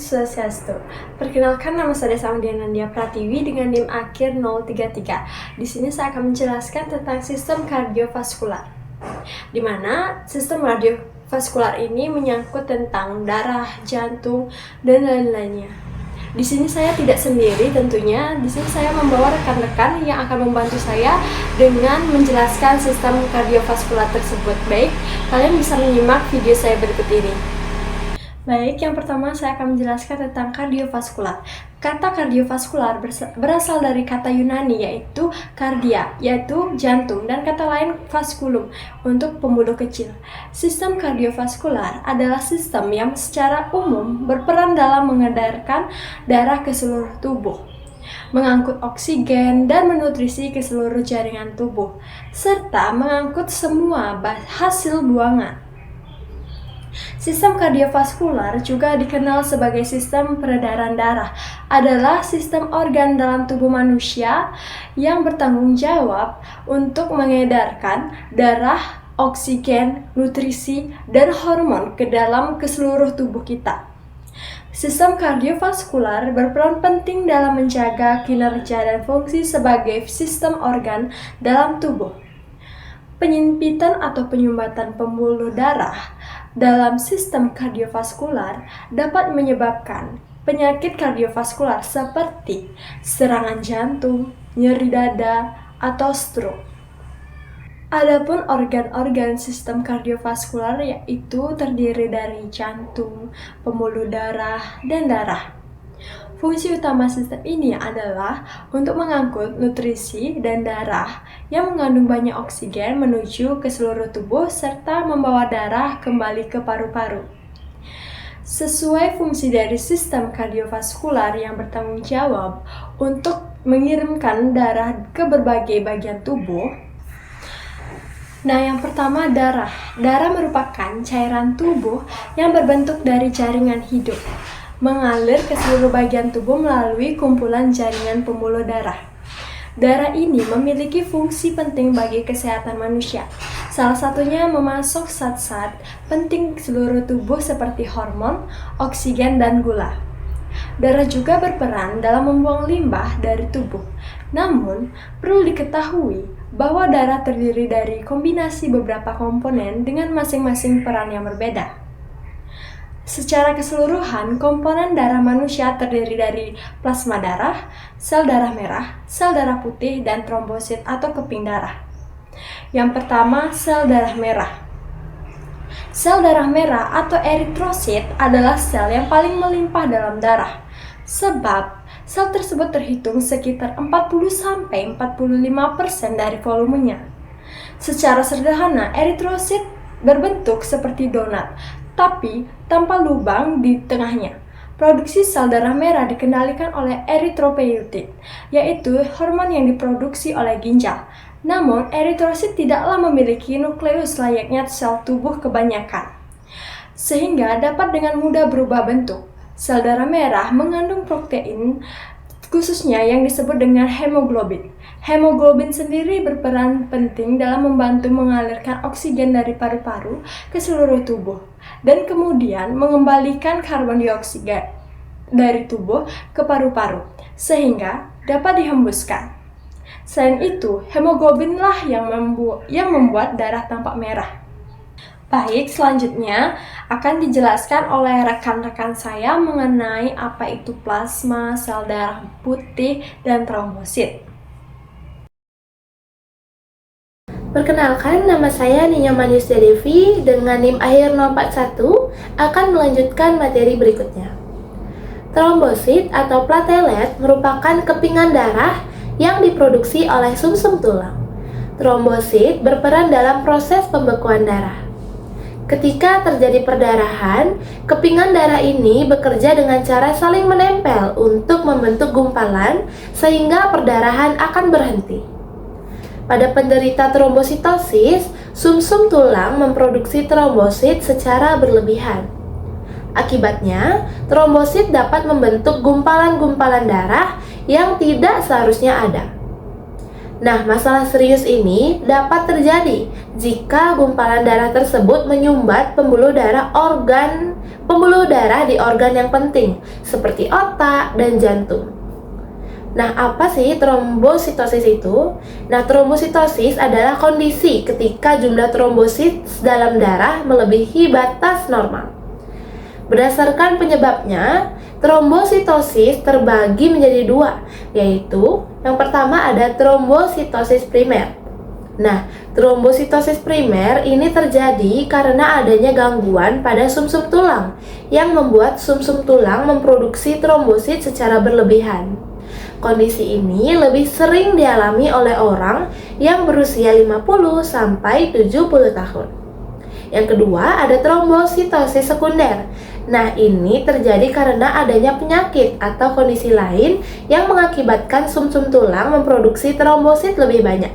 Swastiastu. Perkenalkan, nama saya Samdianandia Pratiwi dengan NIM akhir 033. Di sini saya akan menjelaskan tentang sistem kardiovaskular, di mana sistem kardiovaskular ini menyangkut tentang darah, jantung, dan lain-lainnya. Di sini saya tidak sendiri tentunya. Di sini saya membawa rekan-rekan yang akan membantu saya dengan menjelaskan sistem kardiovaskular tersebut. Baik, kalian bisa menyimak video saya berikut ini. Baik, yang pertama saya akan menjelaskan tentang kardiovaskular. Kata kardiovaskular berasal dari kata Yunani yaitu kardia, yaitu jantung, dan kata lain vasculum untuk pembuluh kecil. Sistem kardiovaskular adalah sistem yang secara umum berperan dalam mengedarkan darah ke seluruh tubuh, mengangkut oksigen dan menutrisi ke seluruh jaringan tubuh, serta mengangkut semua hasil buangan. Sistem kardiovaskular juga dikenal sebagai sistem peredaran darah, adalah sistem organ dalam tubuh manusia yang bertanggung jawab untuk mengedarkan darah, oksigen, nutrisi, dan hormon ke seluruh tubuh kita. Sistem kardiovaskular berperan penting dalam menjaga kinerja dan fungsi sebagai sistem organ dalam tubuh. Penyempitan atau penyumbatan pembuluh darah dalam sistem kardiovaskular dapat menyebabkan penyakit kardiovaskular seperti serangan jantung, nyeri dada, atau stroke. Adapun organ-organ sistem kardiovaskular yaitu terdiri dari jantung, pembuluh darah, dan darah. Fungsi utama sistem ini adalah untuk mengangkut nutrisi dan darah yang mengandung banyak oksigen menuju ke seluruh tubuh serta membawa darah kembali ke paru-paru. Sesuai fungsi dari sistem kardiovaskular yang bertanggung jawab untuk mengirimkan darah ke berbagai bagian tubuh. Nah, yang pertama darah. Darah merupakan cairan tubuh yang berbentuk dari jaringan hidup, mengalir ke seluruh bagian tubuh melalui kumpulan jaringan pembuluh darah. Darah ini memiliki fungsi penting bagi kesehatan manusia. Salah satunya memasok zat-zat penting seluruh tubuh seperti hormon, oksigen, dan gula. Darah juga berperan dalam membuang limbah dari tubuh. Namun, perlu diketahui bahwa darah terdiri dari kombinasi beberapa komponen dengan masing-masing peran yang berbeda. Secara keseluruhan, komponen darah manusia terdiri dari plasma darah, sel darah merah, sel darah putih, dan trombosit atau keping darah. Yang pertama, sel darah merah. Sel darah merah atau eritrosit adalah sel yang paling melimpah dalam darah, sebab sel tersebut terhitung sekitar 40-45% dari volumenya. Secara sederhana, eritrosit berbentuk seperti donat, tapi tanpa lubang di tengahnya. Produksi sel darah merah dikendalikan oleh eritropoietin, yaitu hormon yang diproduksi oleh ginjal. Namun, eritrosit tidaklah memiliki nukleus layaknya sel tubuh kebanyakan, sehingga dapat dengan mudah berubah bentuk. Sel darah merah mengandung protein, khususnya yang disebut dengan hemoglobin. Hemoglobin sendiri berperan penting dalam membantu mengalirkan oksigen dari paru-paru ke seluruh tubuh dan kemudian mengembalikan karbon dioksida dari tubuh ke paru-paru sehingga dapat dihembuskan. Selain itu, hemoglobinlah yang membuat darah tampak merah. Baik, selanjutnya akan dijelaskan oleh rekan-rekan saya mengenai apa itu plasma, sel darah putih, dan trombosit. Perkenalkan, nama saya Ninya Manisya Devi dengan NIM akhir 041 akan melanjutkan materi berikutnya. Trombosit atau platelet merupakan kepingan darah yang diproduksi oleh sumsum tulang. Trombosit berperan dalam proses pembekuan darah. Ketika terjadi perdarahan, kepingan darah ini bekerja dengan cara saling menempel untuk membentuk gumpalan sehingga perdarahan akan berhenti. Pada penderita trombositosis, sumsum tulang memproduksi trombosit secara berlebihan. Akibatnya, trombosit dapat membentuk gumpalan-gumpalan darah yang tidak seharusnya ada. Nah, masalah serius ini dapat terjadi jika gumpalan darah tersebut menyumbat pembuluh darah di organ yang penting, seperti otak dan jantung. Nah, apa sih trombositosis itu? Nah, trombositosis adalah kondisi ketika jumlah trombosit dalam darah melebihi batas normal. Berdasarkan penyebabnya, trombositosis terbagi menjadi dua, yaitu yang pertama ada trombositosis primer. Nah, trombositosis primer ini terjadi karena adanya gangguan pada sumsum tulang yang membuat sumsum tulang memproduksi trombosit secara berlebihan. Kondisi ini lebih sering dialami oleh orang yang berusia 50 sampai 70 tahun. Yang kedua ada trombositosis sekunder. Nah, ini terjadi karena adanya penyakit atau kondisi lain yang mengakibatkan sumsum tulang memproduksi trombosit lebih banyak.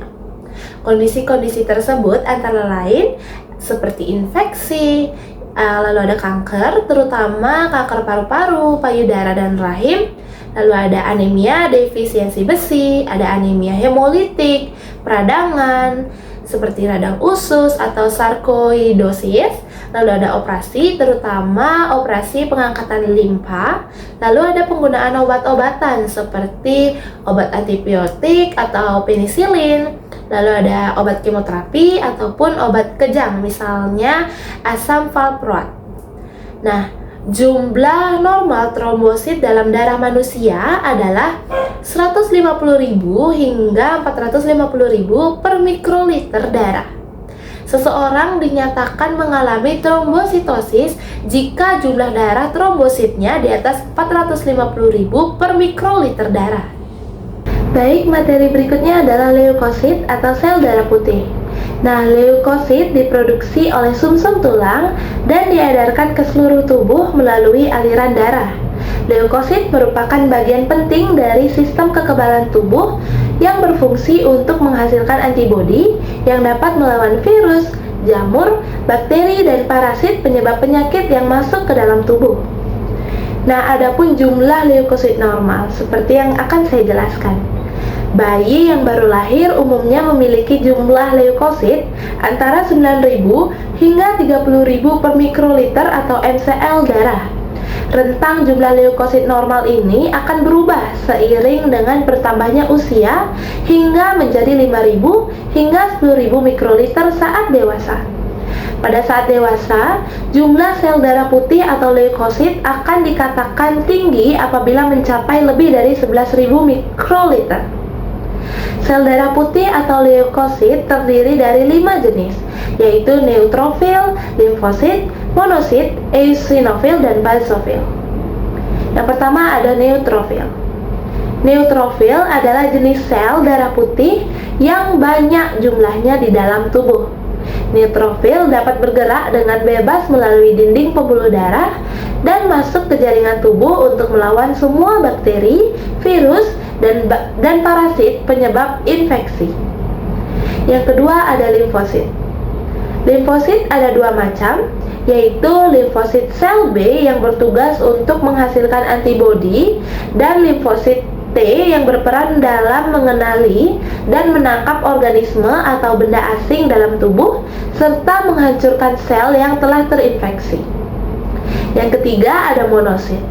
Kondisi-kondisi tersebut antara lain seperti infeksi, lalu ada kanker, terutama kanker paru-paru, payudara, dan rahim. Lalu ada anemia defisiensi besi, ada anemia hemolitik, peradangan, seperti radang usus atau sarkoidosis. Lalu ada operasi, terutama operasi pengangkatan limpa. Lalu ada penggunaan obat-obatan seperti obat antibiotik atau penisilin. Lalu ada obat kemoterapi ataupun obat kejang, misalnya asam valproat. Nah, jumlah normal trombosit dalam darah manusia adalah 150.000 hingga 450.000 per mikroliter darah. Seseorang dinyatakan mengalami trombositosis jika jumlah darah trombositnya di atas 450.000 per mikroliter darah. Baik, materi berikutnya adalah leukosit atau sel darah putih. Nah, leukosit diproduksi oleh sumsum tulang dan diedarkan ke seluruh tubuh melalui aliran darah. Leukosit merupakan bagian penting dari sistem kekebalan tubuh yang berfungsi untuk menghasilkan antibodi yang dapat melawan virus, jamur, bakteri, dan parasit penyebab penyakit yang masuk ke dalam tubuh. Nah, adapun jumlah leukosit normal seperti yang akan saya jelaskan. Bayi yang baru lahir umumnya memiliki jumlah leukosit antara 9.000 hingga 30.000 per mikroliter atau mcl darah. Rentang jumlah leukosit normal ini akan berubah seiring dengan bertambahnya usia hingga menjadi 5.000 hingga 10.000 mikroliter saat dewasa. Pada saat dewasa, jumlah sel darah putih atau leukosit akan dikatakan tinggi apabila mencapai lebih dari 11.000 mikroliter. Sel darah putih atau leukosit terdiri dari 5 jenis, yaitu neutrofil, limfosit, monosit, eosinofil, dan basofil. Yang pertama ada neutrofil. Neutrofil adalah jenis sel darah putih yang banyak jumlahnya di dalam tubuh. Neutrofil dapat bergerak dengan bebas melalui dinding pembuluh darah dan masuk ke jaringan tubuh untuk melawan semua bakteri, virus, dan parasit penyebab infeksi. Yang kedua ada limfosit. Limfosit ada dua macam, yaitu limfosit sel B yang bertugas untuk menghasilkan antibodi dan limfosit T yang berperan dalam mengenali dan menangkap organisme atau benda asing dalam tubuh serta menghancurkan sel yang telah terinfeksi. Yang ketiga ada monosit.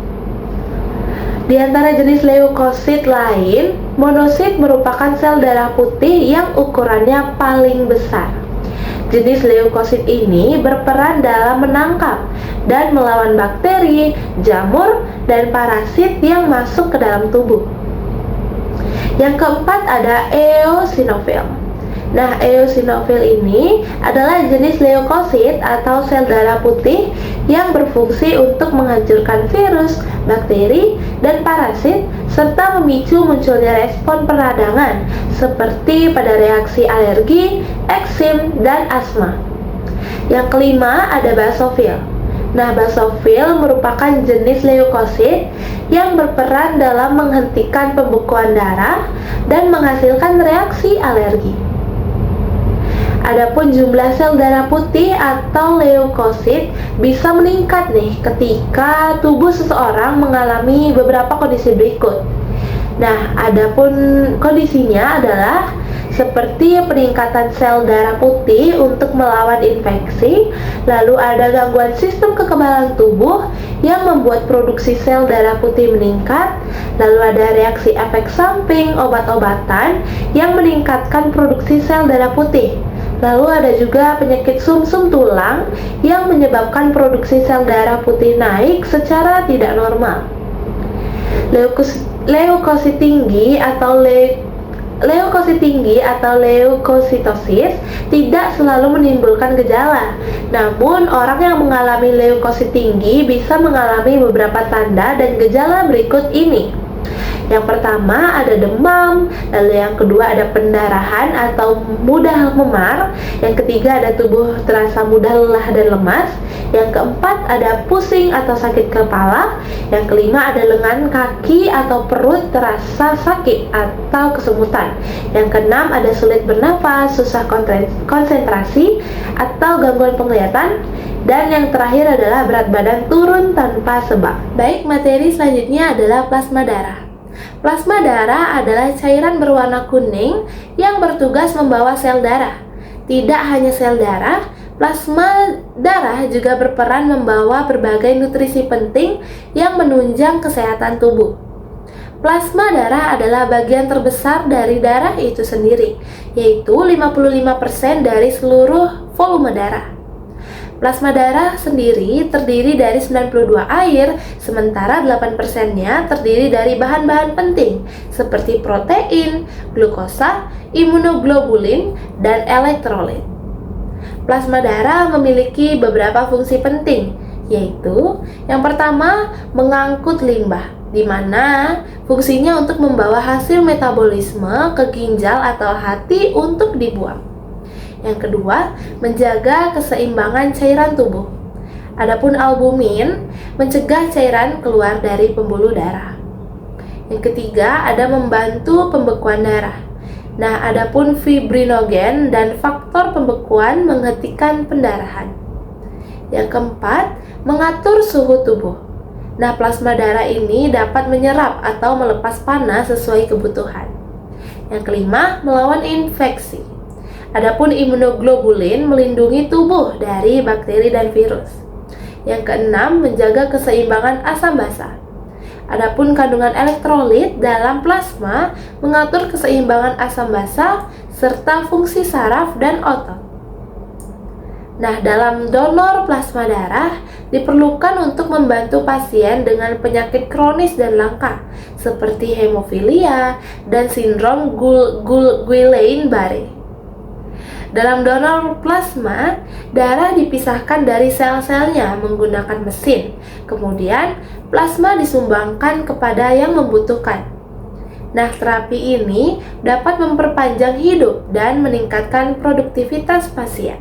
Di antara jenis leukosit lain, monosit merupakan sel darah putih yang ukurannya paling besar. Jenis leukosit ini berperan dalam menangkap dan melawan bakteri, jamur, dan parasit yang masuk ke dalam tubuh. Yang keempat ada eosinofil. Nah, eosinofil ini adalah jenis leukosit atau sel darah putih yang berfungsi untuk menghancurkan virus, bakteri, dan parasit serta memicu munculnya respon peradangan seperti pada reaksi alergi, eksim, dan asma. Yang kelima ada basofil. Nah, basofil merupakan jenis leukosit yang berperan dalam menghentikan pembekuan darah dan menghasilkan reaksi alergi. Adapun jumlah sel darah putih atau leukosit bisa meningkat nih ketika tubuh seseorang mengalami beberapa kondisi berikut. Nah, adapun kondisinya adalah seperti peningkatan sel darah putih untuk melawan infeksi, lalu ada gangguan sistem kekebalan tubuh yang membuat produksi sel darah putih meningkat, lalu ada reaksi efek samping obat-obatan yang meningkatkan produksi sel darah putih. Lalu ada juga penyakit sumsum tulang yang menyebabkan produksi sel darah putih naik secara tidak normal. Leukosit tinggi atau leukositosis tidak selalu menimbulkan gejala. Namun, orang yang mengalami leukosit tinggi bisa mengalami beberapa tanda dan gejala berikut ini. Yang pertama ada demam, lalu yang kedua ada pendarahan atau mudah memar, yang ketiga ada tubuh terasa mudah lelah dan lemas, yang keempat ada pusing atau sakit kepala, yang kelima ada lengan kaki atau perut terasa sakit atau kesemutan, yang keenam ada sulit bernafas, susah konsentrasi atau gangguan penglihatan, dan yang terakhir adalah berat badan turun tanpa sebab. Baik, materi selanjutnya adalah plasma darah. Plasma darah adalah cairan berwarna kuning yang bertugas membawa sel darah. Tidak hanya sel darah, plasma darah juga berperan membawa berbagai nutrisi penting yang menunjang kesehatan tubuh. Plasma darah adalah bagian terbesar dari darah itu sendiri, yaitu 55% dari seluruh volume darah. Plasma darah sendiri terdiri dari 92 air, sementara 8%-nya terdiri dari bahan-bahan penting seperti protein, glukosa, imunoglobulin, dan elektrolit. Plasma darah memiliki beberapa fungsi penting, yaitu yang pertama, mengangkut limbah, di mana fungsinya untuk membawa hasil metabolisme ke ginjal atau hati untuk dibuang. Yang kedua, menjaga keseimbangan cairan tubuh. Adapun albumin mencegah cairan keluar dari pembuluh darah. Yang ketiga, ada membantu pembekuan darah. Nah, adapun fibrinogen dan faktor pembekuan menghentikan pendarahan. Yang keempat, mengatur suhu tubuh. Nah, plasma darah ini dapat menyerap atau melepas panas sesuai kebutuhan. Yang kelima, melawan infeksi. Adapun imunoglobulin melindungi tubuh dari bakteri dan virus. Yang keenam, menjaga keseimbangan asam basa. Adapun kandungan elektrolit dalam plasma mengatur keseimbangan asam basa serta fungsi saraf dan otot. Nah, dalam donor plasma darah diperlukan untuk membantu pasien dengan penyakit kronis dan langka seperti hemofilia dan sindrom Guillain-Barré. Dalam donor plasma, darah dipisahkan dari sel-selnya menggunakan mesin. Kemudian, plasma disumbangkan kepada yang membutuhkan. Nah, terapi ini dapat memperpanjang hidup dan meningkatkan produktivitas pasien.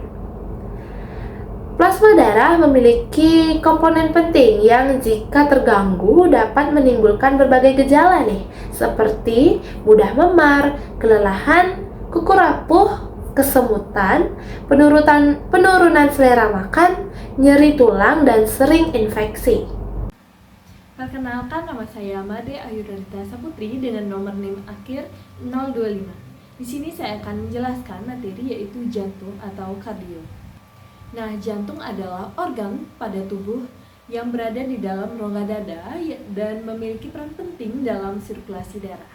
Plasma darah memiliki komponen penting yang jika terganggu dapat menimbulkan berbagai gejala seperti mudah memar, kelelahan, kuku rapuh, kesemutan, penurunan selera makan, nyeri tulang, dan sering infeksi. Perkenalkan, nama saya Made Ayudharita Saputri dengan nomor NIM akhir 025. Di sini saya akan menjelaskan materi yaitu jantung atau kardio. Nah, jantung adalah organ pada tubuh yang berada di dalam rongga dada dan memiliki peran penting dalam sirkulasi darah.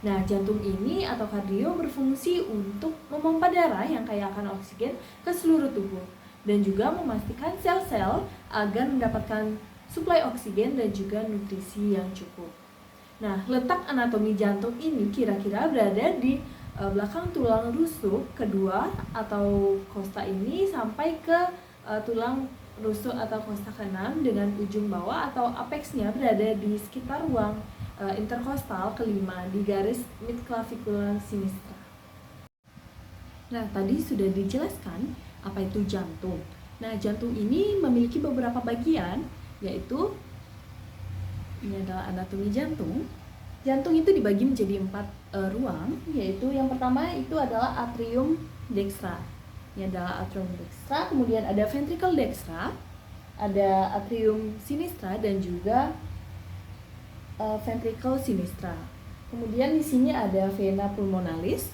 Nah, jantung ini atau kardio berfungsi untuk memompa darah yang kaya akan oksigen ke seluruh tubuh dan juga memastikan sel-sel agar mendapatkan suplai oksigen dan juga nutrisi yang cukup. Nah, letak anatomi jantung ini kira-kira berada di belakang tulang rusuk kedua atau kosta ini sampai ke tulang rusuk atau kosta keenam dengan ujung bawah atau apexnya berada di sekitar ruang interkostal kelima di garis midclavicular sinistra. Nah, tadi sudah dijelaskan apa itu jantung. Nah, jantung ini memiliki beberapa bagian, yaitu ini adalah anatomi jantung. Jantung itu dibagi menjadi 4 ruang, yaitu yang pertama itu adalah atrium dextra. Ini adalah atrium dextra, kemudian ada ventricle dextra, ada atrium sinistra dan juga ventricle sinistra. Kemudian di sini ada vena pulmonalis,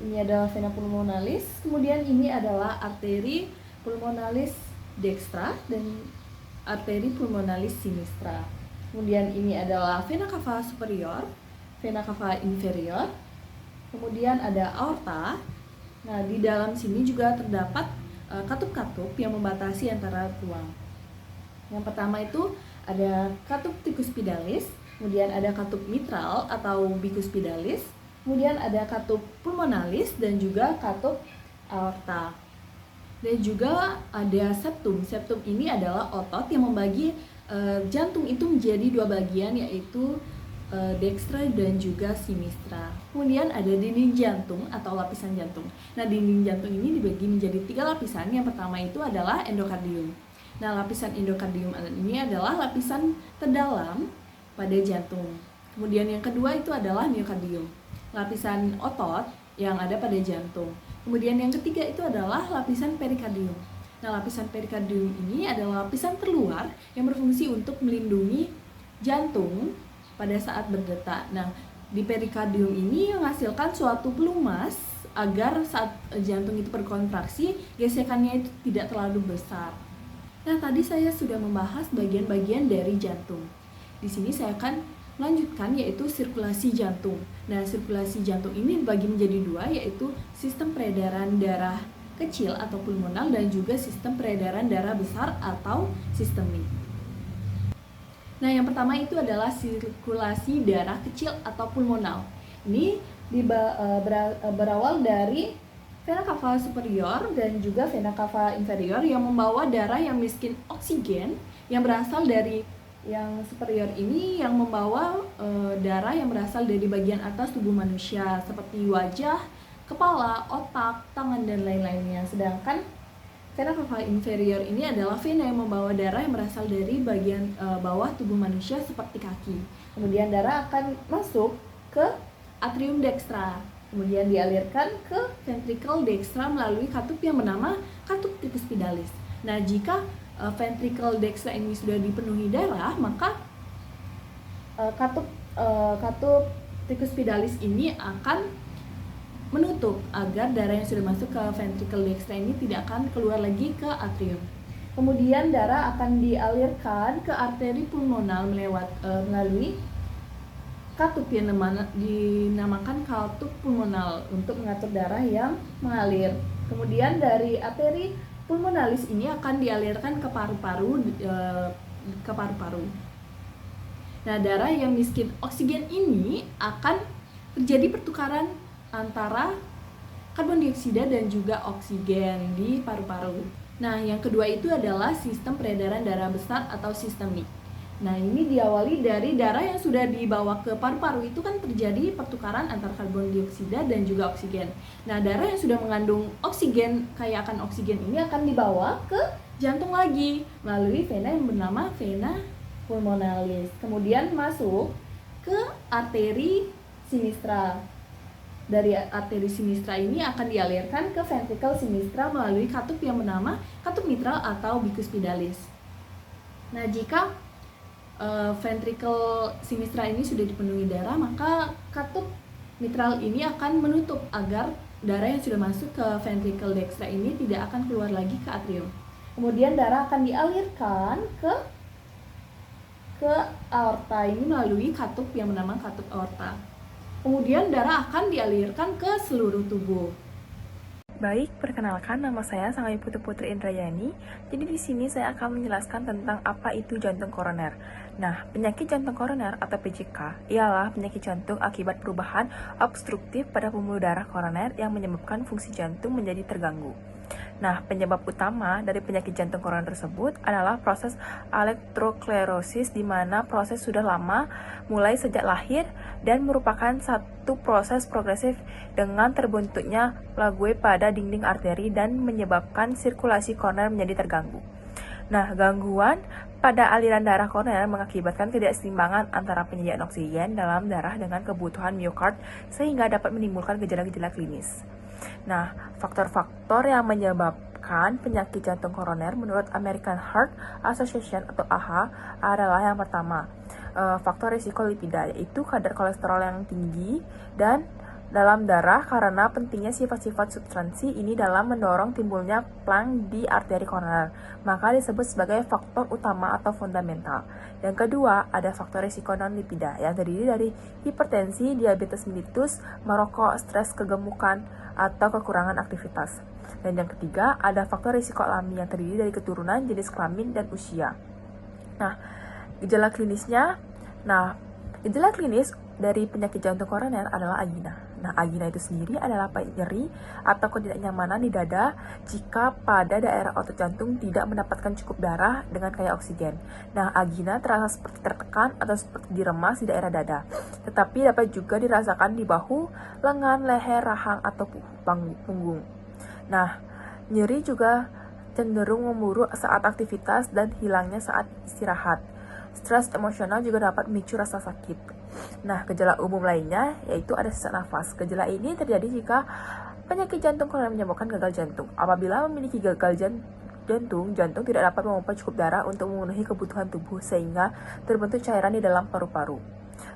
Ini adalah vena pulmonalis, kemudian ini adalah arteri pulmonalis dextra dan arteri pulmonalis sinistra. Kemudian ini adalah vena cava superior, vena cava inferior, kemudian ada aorta. Nah, di dalam sini juga terdapat katup-katup yang membatasi antara tulang. Yang pertama itu ada katup tricuspidalis, kemudian ada katup mitral atau bicuspidalis, kemudian ada katup pulmonalis dan juga katup aorta. Dan juga ada septum. Septum ini adalah otot yang membagi jantung itu menjadi dua bagian, yaitu dextra dan juga sinistra. Kemudian ada dinding jantung atau lapisan jantung. Nah, dinding jantung ini dibagi menjadi 3 lapisan. Yang pertama itu adalah endokardium. Nah, lapisan endokardium ini adalah lapisan terdalam pada jantung. Kemudian yang kedua itu adalah miokardium, lapisan otot yang ada pada jantung. Kemudian yang ketiga itu adalah lapisan perikardium. Nah, lapisan perikardium ini adalah lapisan terluar yang berfungsi untuk melindungi jantung pada saat berdetak. Nah, di perikardium ini menghasilkan suatu pelumas agar saat jantung itu berkontraksi, gesekannya itu tidak terlalu besar. Nah, tadi saya sudah membahas bagian-bagian dari jantung. Di sini saya akan melanjutkan, yaitu sirkulasi jantung. Nah, sirkulasi jantung ini dibagi menjadi 2, yaitu sistem peredaran darah kecil atau pulmonal dan juga sistem peredaran darah besar atau sistemik. Nah, yang pertama itu adalah sirkulasi darah kecil atau pulmonal. Ini berawal dari vena cava superior dan juga vena cava inferior yang membawa darah yang miskin oksigen yang berasal dari yang superior ini yang membawa darah yang berasal dari bagian atas tubuh manusia seperti wajah, kepala, otak, tangan, dan lain-lainnya. Sedangkan vena cava inferior ini adalah vena yang membawa darah yang berasal dari bagian bawah tubuh manusia seperti kaki. Kemudian darah akan masuk ke atrium dextra, kemudian dialirkan ke ventricle dextra melalui katup yang bernama katup tricuspidalis. Nah, jika ventricle dextra ini sudah dipenuhi darah, maka katup tricuspidalis ini akan menutup agar darah yang sudah masuk ke ventricle dextra ini tidak akan keluar lagi ke atrium. Kemudian darah akan dialirkan ke arteri pulmonal melalui katup yang dinamakan katup pulmonal untuk mengatur darah yang mengalir. Kemudian dari arteri pulmonalis ini akan dialirkan ke paru-paru. Nah, darah yang miskin oksigen ini akan terjadi pertukaran antara karbon dioksida dan juga oksigen di paru-paru. Nah, yang kedua itu adalah sistem peredaran darah besar atau sistemik. Nah, ini diawali dari darah yang sudah dibawa ke paru-paru itu kan terjadi pertukaran antara karbon dioksida dan juga oksigen. Nah, darah yang sudah mengandung oksigen, kaya akan oksigen ini akan dibawa ke jantung lagi melalui vena yang bernama vena pulmonalis. Kemudian masuk ke arteri sinistra. Dari arteri sinistra ini akan dialirkan ke ventricle sinistra melalui katup yang bernama katup mitral atau bicuspidalis. Nah, jika ventricle sinistra ini sudah dipenuhi darah, maka katup mitral ini akan menutup agar darah yang sudah masuk ke ventricle dextra ini tidak akan keluar lagi ke atrium. Kemudian darah akan dialirkan ke aorta ini melalui katup yang bernama katup aorta. Kemudian darah akan dialirkan ke seluruh tubuh. Baik, perkenalkan nama saya Sangayu Putri Indrayani. Jadi di sini saya akan menjelaskan tentang apa itu jantung koroner. Nah, penyakit jantung koroner atau PJK ialah penyakit jantung akibat perubahan obstruktif pada pembuluh darah koroner yang menyebabkan fungsi jantung menjadi terganggu. Nah, penyebab utama dari penyakit jantung koroner tersebut adalah proses elektroklerosis, di mana proses sudah lama, mulai sejak lahir, dan merupakan satu proses progresif dengan terbentuknya lague pada dinding arteri dan menyebabkan sirkulasi koroner menjadi terganggu. Nah, gangguan pada aliran darah koroner mengakibatkan ketidakseimbangan antara penyediaan oksigen dalam darah dengan kebutuhan miokard sehingga dapat menimbulkan gejala-gejala klinis. Nah, faktor-faktor yang menyebabkan penyakit jantung koroner menurut American Heart Association atau AHA adalah yang pertama, faktor risiko lipida, yaitu kadar kolesterol yang tinggi dan dalam darah karena pentingnya sifat-sifat substansi ini dalam mendorong timbulnya plank di arteri koroner, maka disebut sebagai faktor utama atau fundamental. Yang kedua, ada faktor risiko non-lipida yang terdiri dari hipertensi, diabetes mellitus, merokok, stres, kegemukan, atau kekurangan aktivitas. Dan yang ketiga, ada faktor risiko alami yang terdiri dari keturunan, jenis kelamin, dan usia. Nah, gejala klinisnya, gejala klinis dari penyakit jantung koroner adalah angina. Nah, angina itu sendiri adalah nyeri atau ketidaknyamanan di dada jika pada daerah otot jantung tidak mendapatkan cukup darah dengan kaya oksigen. Nah, angina terasa seperti tertekan atau seperti diremas di daerah dada, tetapi dapat juga dirasakan di bahu, lengan, leher, rahang, atau punggung. Nah, nyeri juga cenderung memburuk saat aktivitas dan hilangnya saat istirahat. Stres emosional juga dapat memicu rasa sakit. Nah, gejala umum lainnya yaitu ada sesak nafas. Gejala ini terjadi jika penyakit jantung koroner menyebabkan gagal jantung. Apabila memiliki gagal jantung tidak dapat memompa cukup darah untuk memenuhi kebutuhan tubuh sehingga terbentuk cairan di dalam paru-paru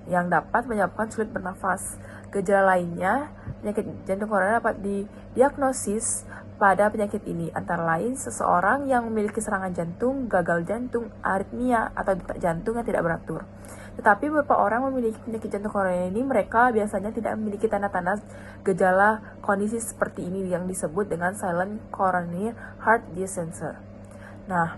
yang dapat menyebabkan sulit bernafas. Gejala lainnya, penyakit jantung koroner dapat didiagnosis pada penyakit ini, antara lain seseorang yang memiliki serangan jantung, gagal jantung, aritmia, atau detak jantung yang tidak beratur. Tetapi beberapa orang memiliki penyakit jantung koroner ini, mereka biasanya tidak memiliki tanda-tanda gejala kondisi seperti ini yang disebut dengan silent coronary heart disease. Nah,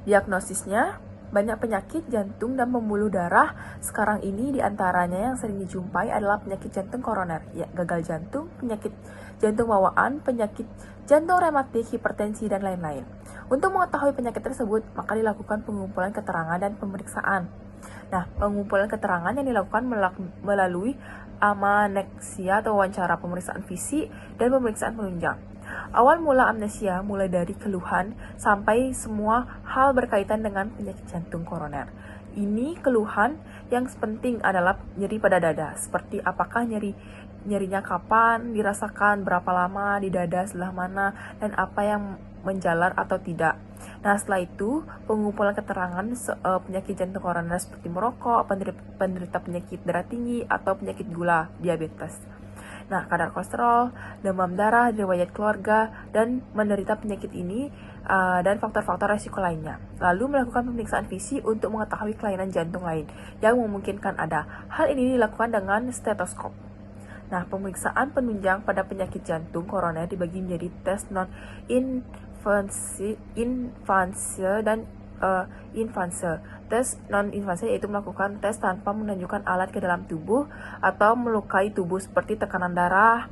diagnosisnya banyak penyakit jantung dan pembuluh darah sekarang ini diantaranya yang sering dijumpai adalah penyakit jantung koroner, ya, gagal jantung, penyakit jantung bawaan, penyakit jantung rematik, hipertensi, dan lain-lain. Untuk mengetahui penyakit tersebut, maka dilakukan pengumpulan keterangan dan pemeriksaan. Nah, pengumpulan keterangan yang dilakukan melalui amneksia atau wawancara, pemeriksaan fisik, dan pemeriksaan penunjang. Awal mula amnesia mulai dari keluhan sampai semua hal berkaitan dengan penyakit jantung koroner. Ini keluhan yang penting adalah nyeri pada dada, seperti apakah nyerinya kapan dirasakan, berapa lama di dada, sebelah mana, dan apa yang menjalar atau tidak. Nah, setelah itu pengumpulan keterangan penyakit jantung koroner seperti merokok, penderita penyakit darah tinggi, atau penyakit gula, diabetes. Nah, kadar kolesterol, demam darah, riwayat keluarga, dan menderita penyakit ini, dan faktor-faktor resiko lainnya. Lalu melakukan pemeriksaan fisik untuk mengetahui kelainan jantung lain yang memungkinkan ada. Hal ini dilakukan dengan stetoskop. Nah, pemeriksaan penunjang pada penyakit jantung koroner dibagi menjadi tes non-invasive dan invasive. Tes non-invasive yaitu melakukan tes tanpa menunjukkan alat ke dalam tubuh atau melukai tubuh seperti tekanan darah,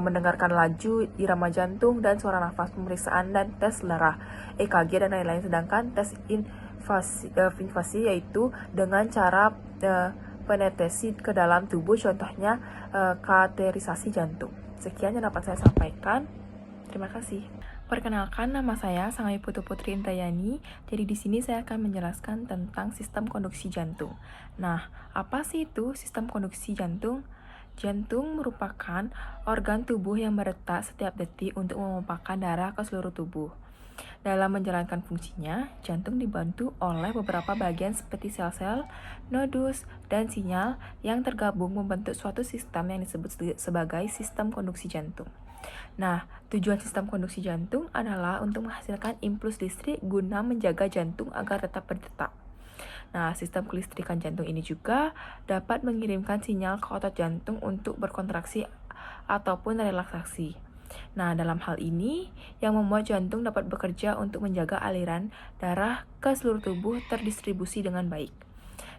mendengarkan laju irama jantung dan suara nafas, pemeriksaan dan tes darah, EKG, dan lain-lain. Sedangkan tes invasi yaitu dengan cara penetrasi ke dalam tubuh, contohnya kateterisasi jantung. Sekian yang dapat saya sampaikan. Terima kasih. Perkenalkan, nama saya Sangai Putu Putri Indrayani. Jadi di sini saya akan menjelaskan tentang sistem konduksi jantung. Nah, apa sih itu sistem konduksi jantung? Jantung merupakan organ tubuh yang berdetak setiap detik untuk memompakan darah ke seluruh tubuh. Dalam menjalankan fungsinya, jantung dibantu oleh beberapa bagian seperti sel-sel, nodus, dan sinyal yang tergabung membentuk suatu sistem yang disebut sebagai sistem konduksi jantung. Nah, tujuan sistem konduksi jantung adalah untuk menghasilkan impuls listrik guna menjaga jantung agar tetap berdetak. Nah, sistem kelistrikan jantung ini juga dapat mengirimkan sinyal ke otot jantung untuk berkontraksi ataupun relaksasi. Nah, dalam hal ini, yang membuat jantung dapat bekerja untuk menjaga aliran darah ke seluruh tubuh terdistribusi dengan baik.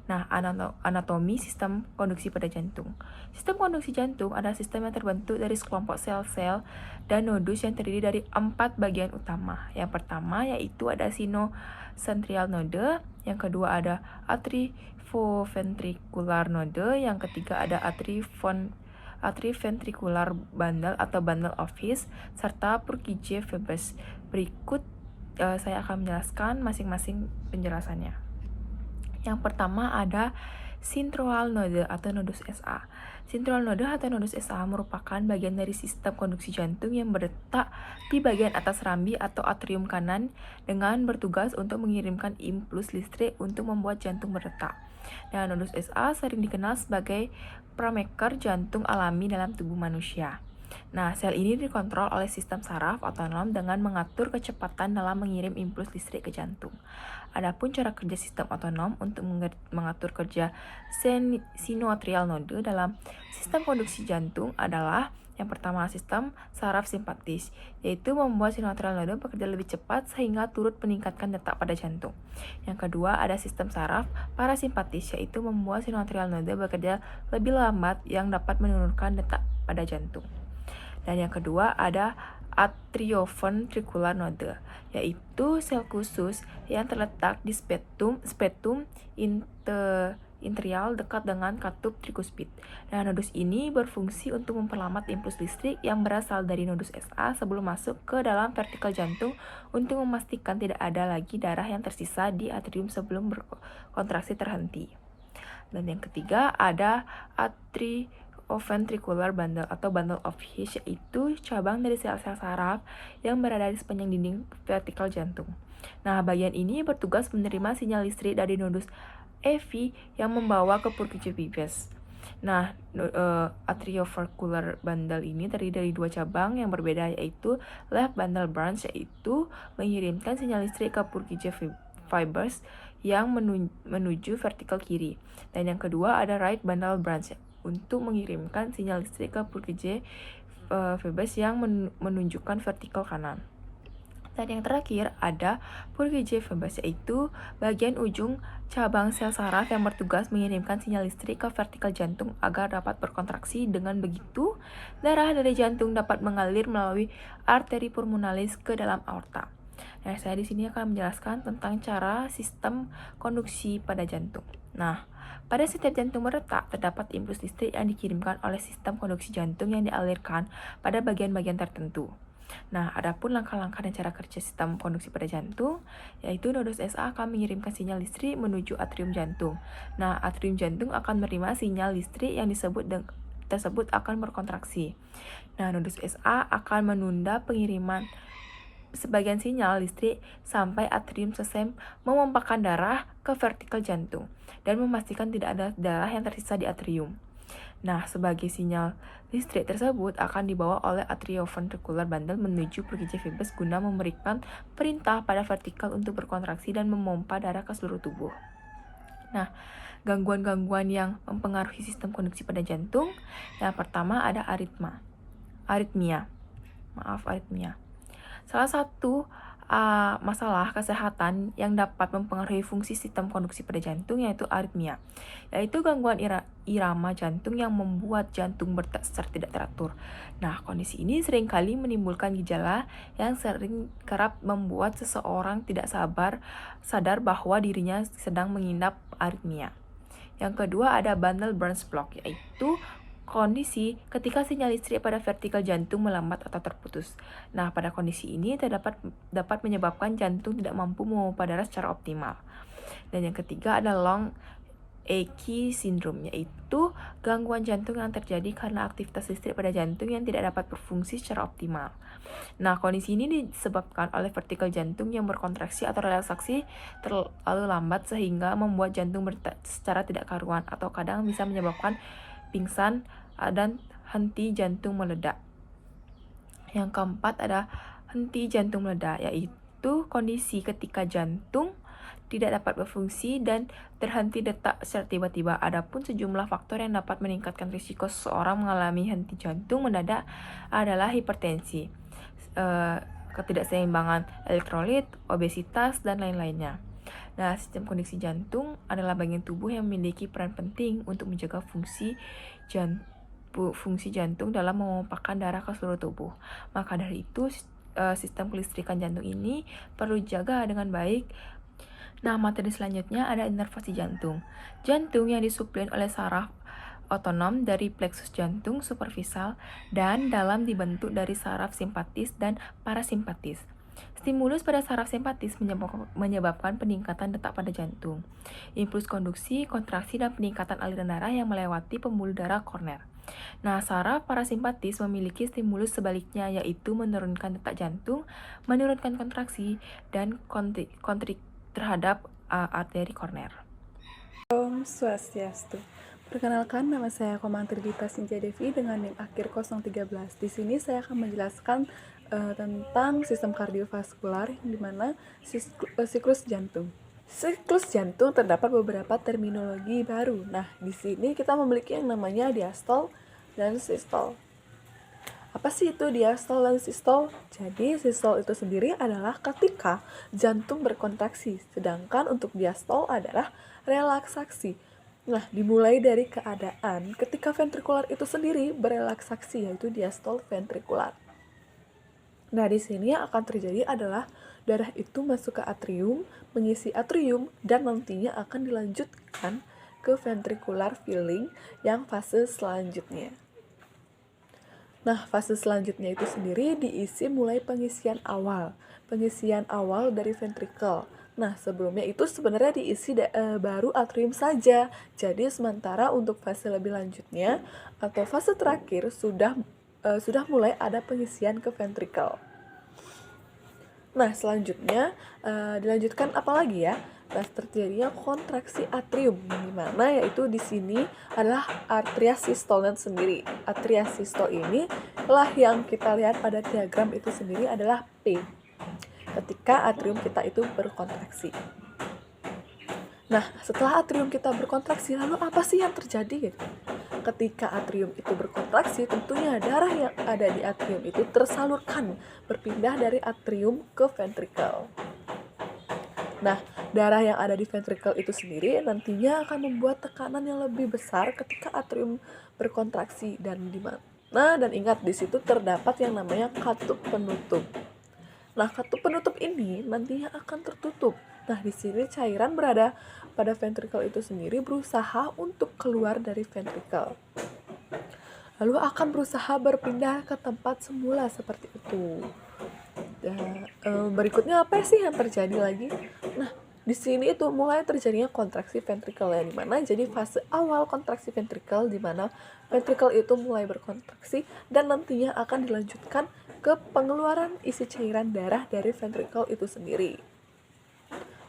Nah, anatomi sistem konduksi pada jantung. Sistem konduksi jantung adalah sistem yang terbentuk dari sekelompok sel-sel dan nodus yang terdiri dari 4 bagian utama. Yang pertama yaitu ada sinocentrial node, yang kedua ada atrioventricular node, yang ketiga ada atrioventricular bundle atau bundle office, serta Purkinje Fibers. Berikut saya akan menjelaskan masing-masing penjelasannya. Yang pertama ada central node atau nodus SA. Central node atau nodus SA merupakan bagian dari sistem konduksi jantung yang berdetak di bagian atas rambi atau atrium kanan dengan bertugas untuk mengirimkan impuls listrik untuk membuat jantung berdetak. Nah, nodus SA sering dikenal sebagai parameter jantung alami dalam tubuh manusia. Nah, sel ini dikontrol oleh sistem saraf otonom dengan mengatur kecepatan dalam mengirim impuls listrik ke jantung. Adapun cara kerja sistem otonom untuk mengatur kerja sinoatrial node dalam sistem konduksi jantung adalah yang pertama, sistem saraf simpatis, yaitu membuat sinoatrial node bekerja lebih cepat sehingga turut meningkatkan detak pada jantung. Yang kedua, ada sistem saraf parasimpatis, yaitu membuat sinoatrial node bekerja lebih lambat yang dapat menurunkan detak pada jantung. Dan yang kedua, ada atrioventricular node, yaitu sel khusus yang terletak di spetum interial dekat dengan katup trikuspid. Nah, nodus ini berfungsi untuk memperlambat impuls listrik yang berasal dari nodus SA sebelum masuk ke dalam vertikal jantung untuk memastikan tidak ada lagi darah yang tersisa di atrium sebelum berkontraksi terhenti. Dan yang ketiga, ada atrioventricular bundle atau bundle of His, yaitu cabang dari sel-sel saraf yang berada di sepanjang dinding vertikal jantung. Nah, bagian ini bertugas menerima sinyal listrik dari nodus AV yang membawa ke Purkinje Vives. Nah, atrioventricular bundle ini terdiri dari dua cabang yang berbeda, yaitu left bundle branch, yaitu mengirimkan sinyal listrik ke Purkinje fibers yang menuju vertikal kiri. Dan yang kedua ada right bundle branch untuk mengirimkan sinyal listrik ke Purkinje fibers yang menunjukkan vertikal kanan. Dan yang terakhir ada Purkinje fibers, yaitu bagian ujung cabang sel saraf yang bertugas mengirimkan sinyal listrik ke vertikal jantung agar dapat berkontraksi. Dengan begitu, darah dari jantung dapat mengalir melalui arteri pulmonalis ke dalam aorta. Nah, saya di sini akan menjelaskan tentang cara sistem konduksi pada jantung. Nah, pada setiap jantung berdetak terdapat impuls listrik yang dikirimkan oleh sistem konduksi jantung yang dialirkan pada bagian-bagian tertentu. Nah, adapun langkah-langkah dan cara kerja sistem konduksi pada jantung, yaitu nodus SA akan mengirimkan sinyal listrik menuju atrium jantung. Nah, atrium jantung akan menerima sinyal listrik yang tersebut akan berkontraksi. Nah, nodus SA akan menunda pengiriman sebagian sinyal listrik sampai atrium selesai memompahkan darah ke vertikal jantung dan memastikan tidak ada darah yang tersisa di atrium. Nah, sebagai sinyal listrik tersebut akan dibawa oleh atrioventricular bundle menuju Purkinje fibers guna memberikan perintah pada vertikal untuk berkontraksi dan memompa darah ke seluruh tubuh. Nah, gangguan-gangguan yang mempengaruhi sistem konduksi pada jantung, yang pertama ada aritmia. Salah satu masalah kesehatan yang dapat mempengaruhi fungsi sistem konduksi pada jantung yaitu aritmia, yaitu gangguan irama jantung yang membuat jantung berdetak secara tidak teratur. Nah, kondisi ini seringkali menimbulkan gejala yang kerap membuat seseorang tidak sadar bahwa dirinya sedang mengidap aritmia. Yang kedua ada bundle branch block, yaitu kondisi ketika sinyal listrik pada vertikal jantung melambat atau terputus. Nah, pada kondisi ini dapat menyebabkan jantung tidak mampu memompa darah secara optimal. Dan yang ketiga ada long AQ syndrome, yaitu gangguan jantung yang terjadi karena aktivitas listrik pada jantung yang tidak dapat berfungsi secara optimal. Nah, kondisi ini disebabkan oleh vertikal jantung yang berkontraksi atau relaksasi terlalu lambat sehingga membuat jantung berdetak secara tidak karuan atau kadang bisa menyebabkan pingsan dan henti jantung meledak. Yang keempat ada henti jantung meledak, yaitu kondisi ketika jantung tidak dapat berfungsi dan terhenti detak secara tiba-tiba. Adapun sejumlah faktor yang dapat meningkatkan risiko seseorang mengalami henti jantung mendadak adalah hipertensi, ketidakseimbangan elektrolit, obesitas, dan lain-lainnya. Nah, sistem konduksi jantung adalah bagian tubuh yang memiliki peran penting untuk menjaga fungsi jantung dalam memompahkan darah ke seluruh tubuh. Maka dari itu, sistem kelistrikan jantung ini perlu dijaga dengan baik. Nah, materi selanjutnya ada inervasi jantung. Jantung yang disuplin oleh saraf otonom dari pleksus jantung superficial dan dalam dibentuk dari saraf simpatis dan parasimpatis. Stimulus pada saraf simpatis menyebabkan peningkatan detak pada jantung, impuls konduksi, kontraksi, dan peningkatan aliran darah yang melewati pembuluh darah koroner. Nah, saraf parasimpatis memiliki stimulus sebaliknya, yaitu menurunkan detak jantung, menurunkan kontraksi, dan kontrik terhadap arteri koroner. Om Swastiastu. Perkenalkan, nama saya Komantridita Sinja Devi dengan NIM akhir 013. Di sini saya akan menjelaskan tentang sistem kardiovaskular, di mana siklus jantung. Siklus jantung terdapat beberapa terminologi baru. Nah, di sini kita memiliki yang namanya diastol dan sistol. Apa sih itu diastol dan sistol? Jadi, sistol itu sendiri adalah ketika jantung berkontraksi, sedangkan untuk diastol adalah relaksasi. Nah, dimulai dari keadaan ketika ventrikular itu sendiri berelaksasi, yaitu diastol ventrikular. Nah, di sini yang akan terjadi adalah darah itu masuk ke atrium, mengisi atrium, dan nantinya akan dilanjutkan ke ventricular filling yang fase selanjutnya. Nah, fase selanjutnya itu sendiri diisi mulai pengisian awal dari ventrikel. Nah, sebelumnya itu sebenarnya diisi baru atrium saja. Jadi, sementara untuk fase lebih lanjutnya atau fase terakhir sudah mulai ada pengisian ke ventrikel. Nah, selanjutnya dilanjutkan apa lagi ya? Nah, terjadinya kontraksi atrium, di mana yaitu di sini adalah atria sistolnya sendiri. Atria sistol ini lah yang kita lihat pada diagram itu sendiri adalah P. Ketika atrium kita itu berkontraksi. Nah, setelah atrium kita berkontraksi, lalu apa sih yang terjadi? Ketika atrium itu berkontraksi, tentunya darah yang ada di atrium itu tersalurkan, berpindah dari atrium ke ventrikel. Nah, darah yang ada di ventrikel itu sendiri nantinya akan membuat tekanan yang lebih besar ketika atrium berkontraksi dan ingat di situ terdapat yang namanya katup penutup. Nah, katup penutup ini nantinya akan tertutup. Nah, di sini cairan berada pada ventrikel itu sendiri berusaha untuk keluar dari ventrikel. Lalu akan berusaha berpindah ke tempat semula seperti itu. Berikutnya apa sih yang terjadi lagi? Nah, di sini itu mulai terjadinya kontraksi ventrikel ya, di mana jadi fase awal kontraksi ventrikel di mana ventrikel itu mulai berkontraksi dan nantinya akan dilanjutkan ke pengeluaran isi cairan darah dari ventrikel itu sendiri.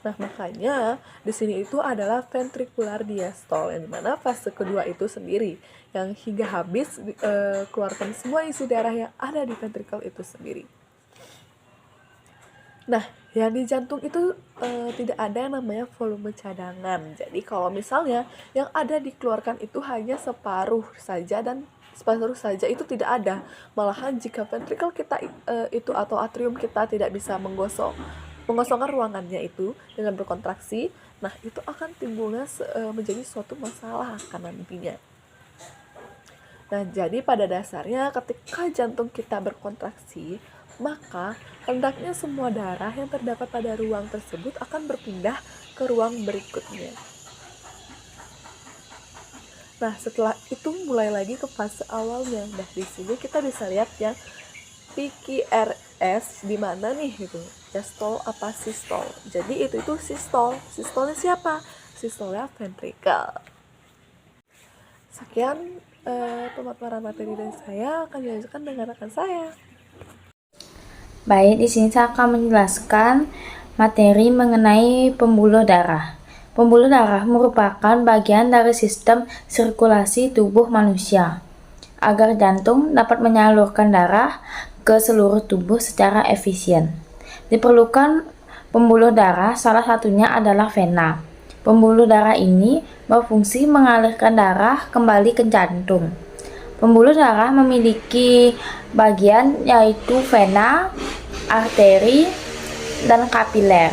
Nah, makanya di sini itu adalah ventricular diastole, yang dimana fase kedua itu sendiri yang hingga habis keluarkan semua isi darah yang ada di ventrikel itu sendiri. Nah, yang di jantung itu tidak ada yang namanya volume cadangan. Jadi kalau misalnya yang ada dikeluarkan itu hanya separuh saja itu tidak ada. Malahan jika ventrikel kita itu atau atrium kita tidak bisa mengosongkan ruangannya itu dengan berkontraksi, nah itu akan timbulnya menjadi suatu masalah akan nantinya. Nah, jadi pada dasarnya ketika jantung kita berkontraksi, maka hendaknya semua darah yang terdapat pada ruang tersebut akan berpindah ke ruang berikutnya. Nah, setelah itu mulai lagi ke fase awalnya. Nah, di sini kita bisa lihat ya PQRS di mana nih gitu. Diastol apa sistol. Jadi itu sistol. Sistolnya siapa? Sistolnya ventrikel. Sekian pemaparan materi dari saya, akan dilanjutkan dengan rekan saya. Baik, di sini saya akan menjelaskan materi mengenai pembuluh darah. Pembuluh darah merupakan bagian dari sistem sirkulasi tubuh manusia. Agar jantung dapat menyalurkan darah ke seluruh tubuh secara efisien, diperlukan pembuluh darah, salah satunya adalah vena. Pembuluh darah ini berfungsi mengalirkan darah kembali ke jantung. Pembuluh darah memiliki bagian yaitu vena, arteri, dan kapiler.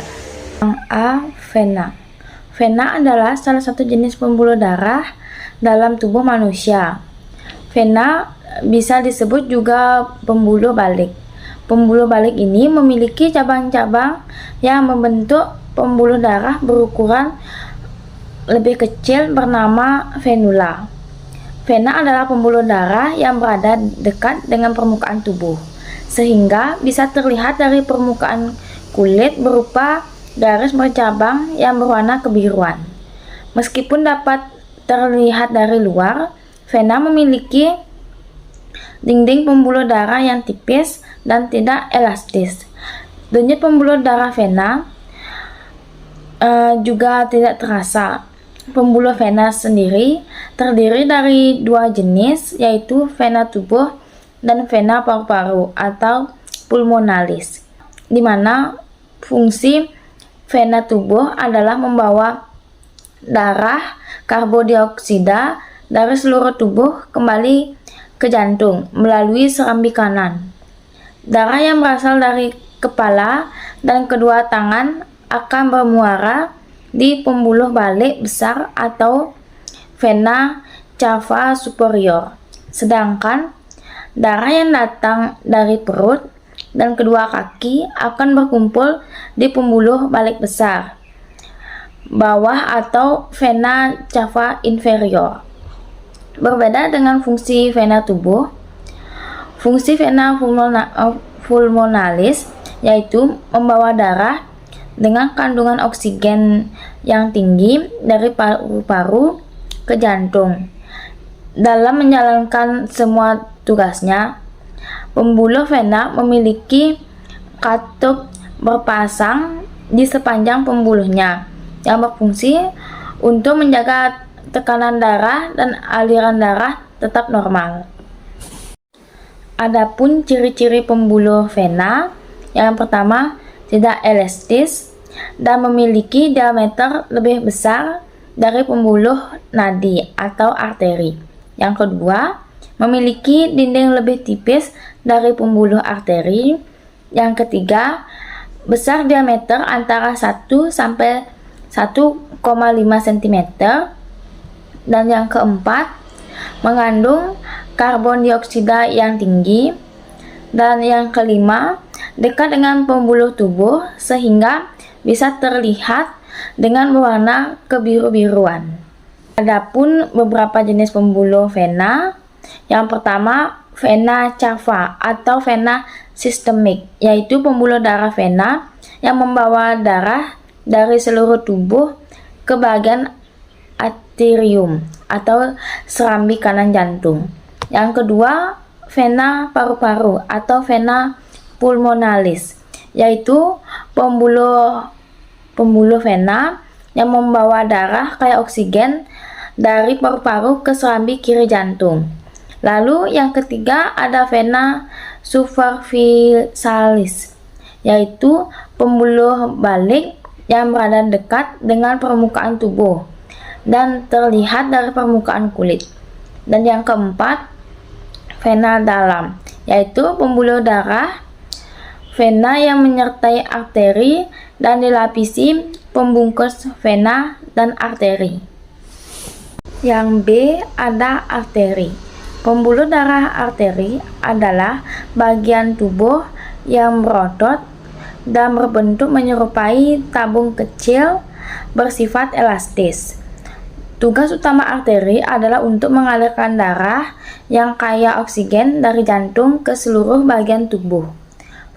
Yang A, vena. Vena adalah salah satu jenis pembuluh darah dalam tubuh manusia. Vena bisa disebut juga pembuluh balik. Pembuluh balik ini memiliki cabang-cabang yang membentuk pembuluh darah berukuran lebih kecil bernama venula. Vena adalah pembuluh darah yang berada dekat dengan permukaan tubuh, sehingga bisa terlihat dari permukaan kulit berupa garis bercabang yang berwarna kebiruan. Meskipun dapat terlihat dari luar, vena memiliki dinding pembuluh darah yang tipis dan tidak elastis. Denyut pembuluh darah vena juga tidak terasa. pembuluh vena sendiri terdiri dari dua jenis, yaitu vena tubuh dan vena paru-paru atau pulmonalis, di mana fungsi vena tubuh adalah membawa darah karbodioksida dari seluruh tubuh kembali ke jantung melalui serambi kanan. Darah yang berasal dari kepala dan kedua tangan akan bermuara di pembuluh balik besar atau vena cava superior. Sedangkan darah yang datang dari perut dan kedua kaki akan berkumpul di pembuluh balik besar bawah atau vena cava inferior. Berbeda dengan fungsi vena tubuh, fungsi vena pulmonalis yaitu membawa darah dengan kandungan oksigen yang tinggi dari paru-paru ke jantung. Dalam menjalankan semua tugasnya, pembuluh vena memiliki katup berpasang di sepanjang pembuluhnya yang berfungsi untuk menjaga tekanan darah dan aliran darah tetap normal. Adapun ciri-ciri pembuluh vena, yang pertama tidak elastis dan memiliki diameter lebih besar dari pembuluh nadi atau arteri. Yang kedua, memiliki dinding lebih tipis dari pembuluh arteri. Yang ketiga, besar diameter antara 1 sampai 1,5 cm. Dan yang keempat, mengandung karbon dioksida yang tinggi. Dan yang kelima, dekat dengan pembuluh tubuh sehingga bisa terlihat dengan berwarna kebiru-biruan. Adapun beberapa jenis pembuluh vena, yang pertama vena cava atau vena sistemik, yaitu pembuluh darah vena yang membawa darah dari seluruh tubuh ke bagian atrium atau serambi kanan jantung. Yang kedua, vena paru-paru atau vena pulmonalis, yaitu pembuluh vena yang membawa darah kayak oksigen dari paru-paru ke serambi kiri jantung. Lalu yang ketiga ada vena superficialis, yaitu pembuluh balik yang berada dekat dengan permukaan tubuh dan terlihat dari permukaan kulit. Dan yang keempat, vena dalam, yaitu pembuluh darah vena yang menyertai arteri dan dilapisi pembungkus vena dan arteri. Yang B ada arteri. Pembuluh darah arteri adalah bagian tubuh yang berotot dan berbentuk menyerupai tabung kecil bersifat elastis. Tugas utama arteri adalah untuk mengalirkan darah yang kaya oksigen dari jantung ke seluruh bagian tubuh.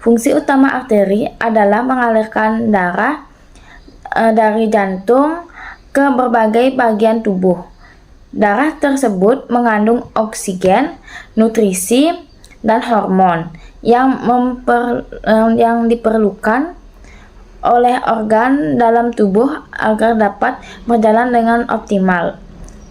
Fungsi utama arteri adalah mengalirkan darah dari jantung ke berbagai bagian tubuh. Darah tersebut mengandung oksigen, nutrisi, dan hormon yang diperlukan oleh organ dalam tubuh agar dapat berjalan dengan optimal.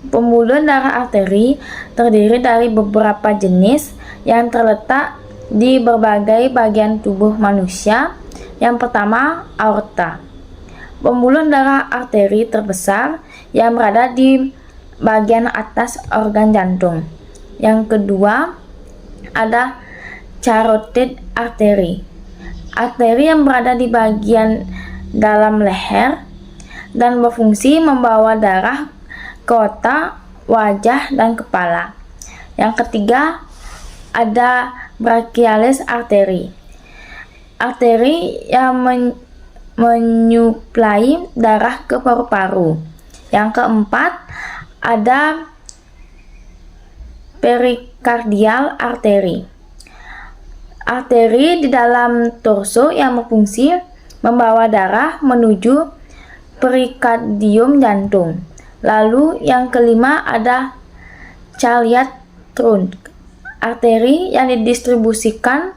Pembuluh darah arteri terdiri dari beberapa jenis yang terletak di berbagai bagian tubuh manusia. Yang pertama, aorta. Pembuluh darah arteri terbesar yang berada di bagian atas organ jantung. Yang kedua, ada carotid artery. Arteri yang berada di bagian dalam leher dan berfungsi membawa darah ke otak, wajah, dan kepala. Yang ketiga, ada brachialis artery. Arteri yang menyuplai darah ke paru-paru. Yang keempat, ada perikardial artery. Arteri di dalam torso yang berfungsi membawa darah menuju perikardium jantung. Lalu yang kelima ada ciliat trunk, arteri yang didistribusikan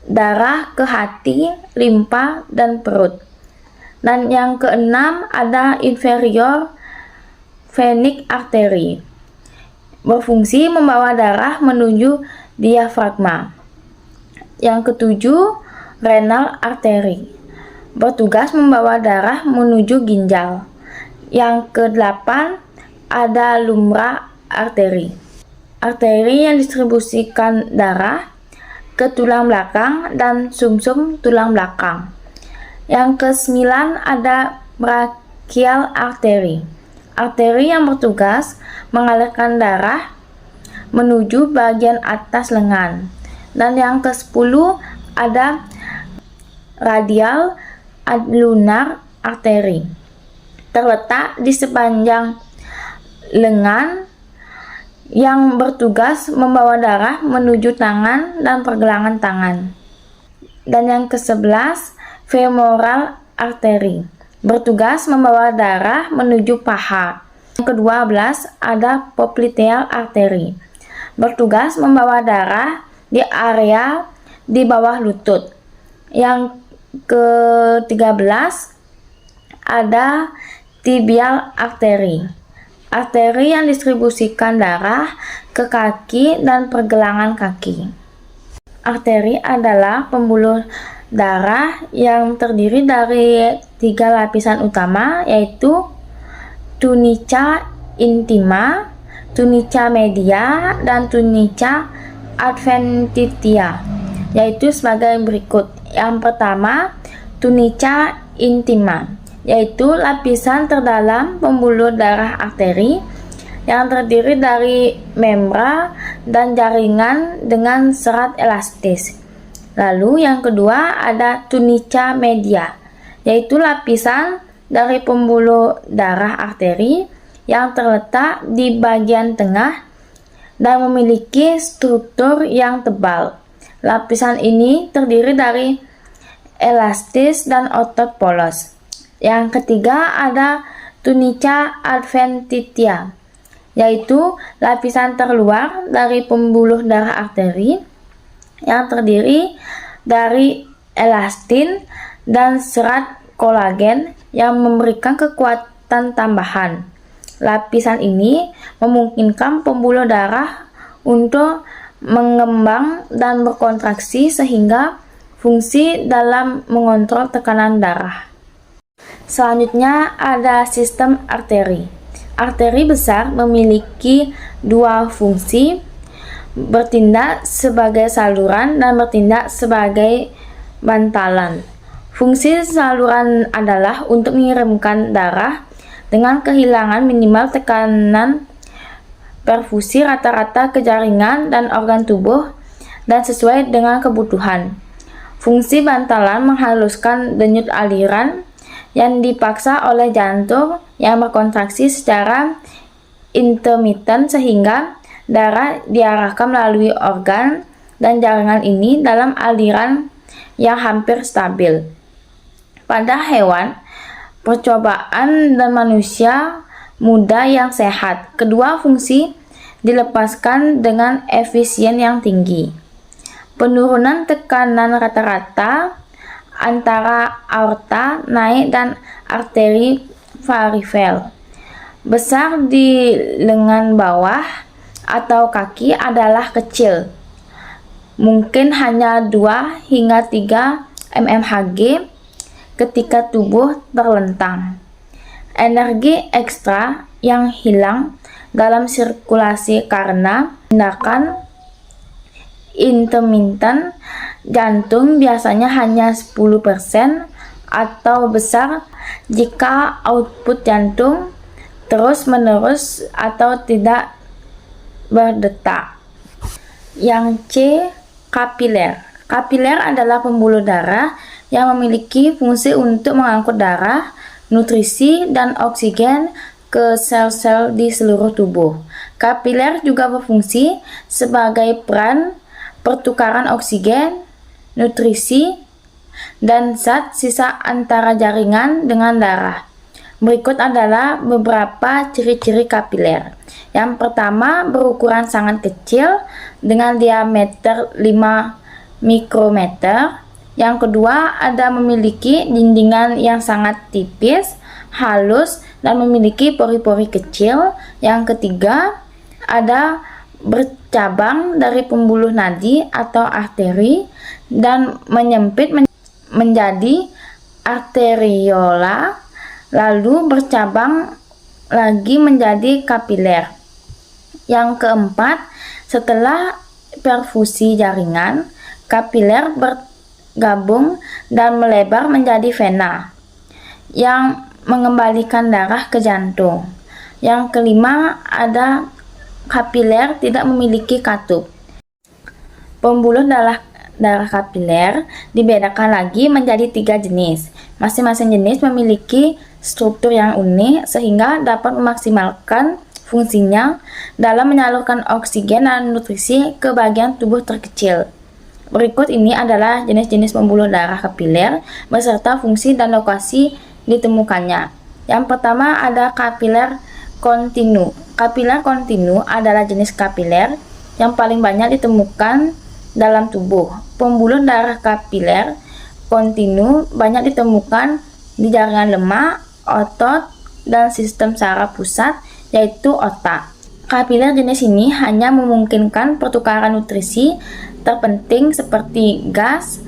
darah ke hati, limpa, dan perut. Dan yang keenam ada inferior veinic artery, berfungsi membawa darah menuju diafragma. Yang ketujuh, renal artery, bertugas membawa darah menuju ginjal. Yang kedelapan, ada lumbar artery, arteri yang distribusikan darah ke tulang belakang dan sumsum tulang belakang. Yang kesembilan, ada brachial artery, arteri yang bertugas mengalirkan darah menuju bagian atas lengan. Dan yang ke-10 ada radial ulnar artery, terletak di sepanjang lengan yang bertugas membawa darah menuju tangan dan pergelangan tangan. Dan yang ke-11 femoral artery, bertugas membawa darah menuju paha. Yang ke-12 ada popliteal artery, bertugas membawa darah di area di bawah lutut. Yang ke-13 ada tibial artery, arteri yang distribusikan darah ke kaki dan pergelangan kaki. Arteri adalah pembuluh darah yang terdiri dari 3 lapisan utama, yaitu tunica intima, tunica media, dan tunica adventitia, yaitu sebagai berikut. Yang pertama, tunica intima, yaitu lapisan terdalam pembuluh darah arteri yang terdiri dari membran dan jaringan dengan serat elastis. Lalu yang kedua ada tunica media, yaitu lapisan dari pembuluh darah arteri yang terletak di bagian tengah dan memiliki struktur yang tebal. Lapisan ini terdiri dari elastis dan otot polos. Yang ketiga ada tunica adventitia, yaitu lapisan terluar dari pembuluh darah arteri yang terdiri dari elastin dan serat kolagen yang memberikan kekuatan tambahan. Lapisan ini memungkinkan pembuluh darah untuk mengembang dan berkontraksi sehingga fungsi dalam mengontrol tekanan darah. Selanjutnya ada sistem arteri. Arteri besar memiliki 2 fungsi, bertindak sebagai saluran dan bertindak sebagai bantalan. Fungsi saluran adalah untuk mengirimkan darah dengan kehilangan minimal tekanan perfusi rata-rata ke jaringan dan organ tubuh dan sesuai dengan kebutuhan. Fungsi bantalan menghaluskan denyut aliran yang dipaksa oleh jantung yang berkontraksi secara intermiten sehingga darah diarahkan melalui organ dan jaringan ini dalam aliran yang hampir stabil. Pada hewan, percobaan dan manusia muda yang sehat, kedua fungsi dilepaskan dengan efisien yang tinggi. Penurunan tekanan rata-rata antara aorta naik dan arteri varivel besar di lengan bawah atau kaki adalah kecil, mungkin hanya 2 hingga 3 mmHg ketika tubuh terlentang. Energi ekstra yang hilang dalam sirkulasi karena tindakan intermittent jantung biasanya hanya 10% atau besar jika output jantung terus-menerus atau tidak berdetak. Yang C, kapiler. Kapiler adalah pembuluh darah yang memiliki fungsi untuk mengangkut darah, nutrisi, dan oksigen ke sel-sel di seluruh tubuh. Kapiler juga berfungsi sebagai peran pertukaran oksigen, nutrisi, dan zat sisa antara jaringan dengan darah. Berikut adalah beberapa ciri-ciri kapiler. Yang pertama, berukuran sangat kecil dengan diameter 5 mikrometer. Yang kedua, ada memiliki dindingan yang sangat tipis, halus dan memiliki pori-pori kecil. Yang ketiga, ada bercabang dari pembuluh nadi atau arteri dan menyempit menjadi arteriola, lalu bercabang lagi menjadi kapiler. Yang keempat, setelah perfusi jaringan, kapiler bergabung dan melebar menjadi vena yang mengembalikan darah ke jantung. Yang kelima, ada kapiler tidak memiliki katup. Pembuluh darah kapiler dibedakan lagi menjadi 3 jenis. Masing-masing jenis memiliki struktur yang unik sehingga dapat memaksimalkan fungsinya dalam menyalurkan oksigen dan nutrisi ke bagian tubuh terkecil. Berikut ini adalah jenis-jenis pembuluh darah kapiler beserta fungsi dan lokasi ditemukannya. Yang pertama ada kapiler kontinu. Kapiler kontinu adalah jenis kapiler yang paling banyak ditemukan dalam tubuh. Pembuluh darah kapiler kontinu banyak ditemukan di jaringan lemak, otot, dan sistem saraf pusat, yaitu otak. Kapiler jenis ini hanya memungkinkan pertukaran nutrisi terpenting seperti gas,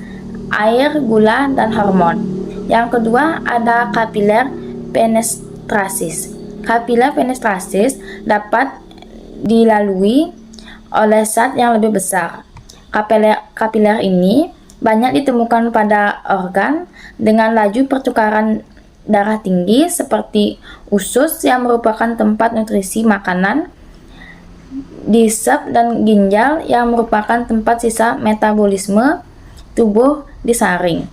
air, gula, dan hormon. Yang kedua ada kapiler penetrasis. Kapiler penetrasis dapat dilalui oleh zat yang lebih besar. Kapiler ini banyak ditemukan pada organ dengan laju pertukaran darah tinggi seperti usus yang merupakan tempat nutrisi makanan, disep dan ginjal yang merupakan tempat sisa metabolisme tubuh disaring.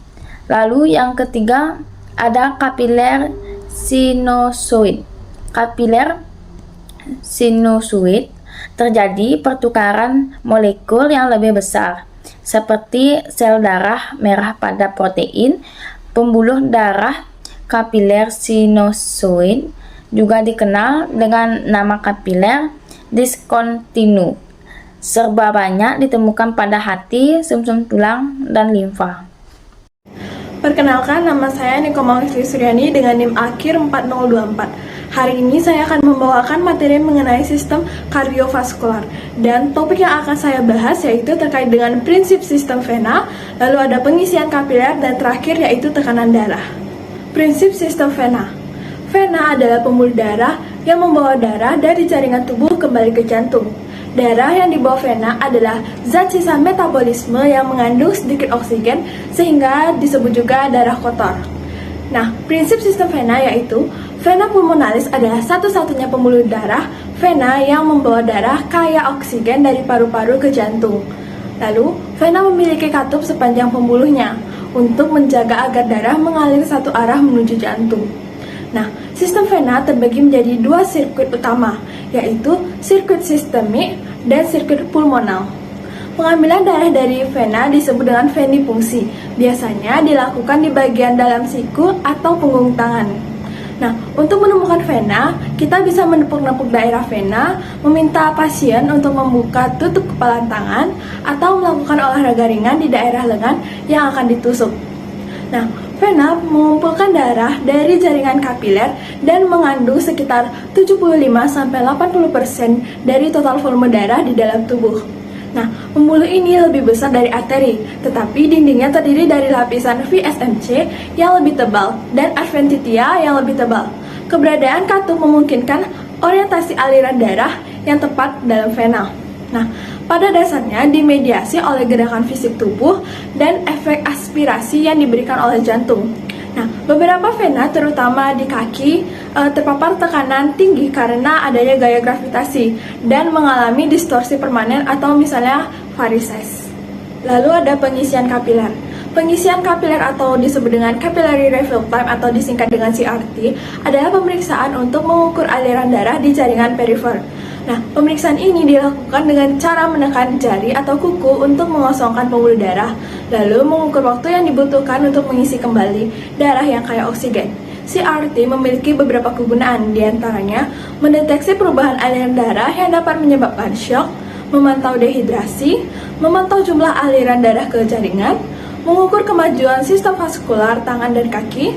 Lalu yang ketiga ada kapiler sinusoid. Kapiler sinusoid terjadi pertukaran molekul yang lebih besar seperti sel darah merah pada protein. Pembuluh darah kapiler sinusoid juga dikenal dengan nama kapiler diskontinu. Serba banyak ditemukan pada hati, sumsum tulang, dan limfa. Perkenalkan, nama saya Niko Maulisri Suryani dengan NIM akhir 4024. Hari ini saya akan membawakan materi mengenai sistem kardiovaskular. Dan topik yang akan saya bahas yaitu terkait dengan prinsip sistem vena, lalu ada pengisian kapiler, dan terakhir yaitu tekanan darah. Prinsip sistem vena. Vena adalah pembuluh darah yang membawa darah dari jaringan tubuh kembali ke jantung. Darah yang dibawa vena adalah zat sisa metabolisme yang mengandung sedikit oksigen sehingga disebut juga darah kotor. Nah, prinsip sistem vena yaitu vena pulmonalis adalah satu-satunya pembuluh darah vena yang membawa darah kaya oksigen dari paru-paru ke jantung. Lalu, vena memiliki katup sepanjang pembuluhnya untuk menjaga agar darah mengalir satu arah menuju jantung. Nah, sistem vena terbagi menjadi 2 sirkuit utama, yaitu sirkuit sistemik dan sirkuit pulmonal. Pengambilan darah dari vena disebut dengan venifungsi. Biasanya dilakukan di bagian dalam siku atau punggung tangan. Nah, untuk menemukan vena, kita bisa menepuk-nepuk daerah vena, meminta pasien untuk membuka tutup kepalan tangan, atau melakukan olahraga ringan di daerah lengan yang akan ditusuk. Nah, vena mengumpulkan darah dari jaringan kapiler dan mengandung sekitar 75-80% dari total volume darah di dalam tubuh. Nah, pembuluh ini lebih besar dari arteri, tetapi dindingnya terdiri dari lapisan VSMC yang lebih tebal dan adventitia yang lebih tebal. Keberadaan katup memungkinkan orientasi aliran darah yang tepat dalam vena. Nah, pada dasarnya dimediasi oleh gerakan fisik tubuh dan efek aspirasi yang diberikan oleh jantung. Nah, beberapa vena terutama di kaki terpapar tekanan tinggi karena adanya gaya gravitasi dan mengalami distorsi permanen atau misalnya varises. Lalu ada pengisian kapiler. Pengisian kapiler atau disebut dengan capillary refill time atau disingkat dengan CRT adalah pemeriksaan untuk mengukur aliran darah di jaringan perifer. Nah, pemeriksaan ini dilakukan dengan cara menekan jari atau kuku untuk mengosongkan pembuluh darah, lalu mengukur waktu yang dibutuhkan untuk mengisi kembali darah yang kaya oksigen. CRT memiliki beberapa kegunaan, diantaranya mendeteksi perubahan aliran darah yang dapat menyebabkan shock, memantau dehidrasi, memantau jumlah aliran darah ke jaringan, mengukur kemajuan sistem vaskular tangan dan kaki,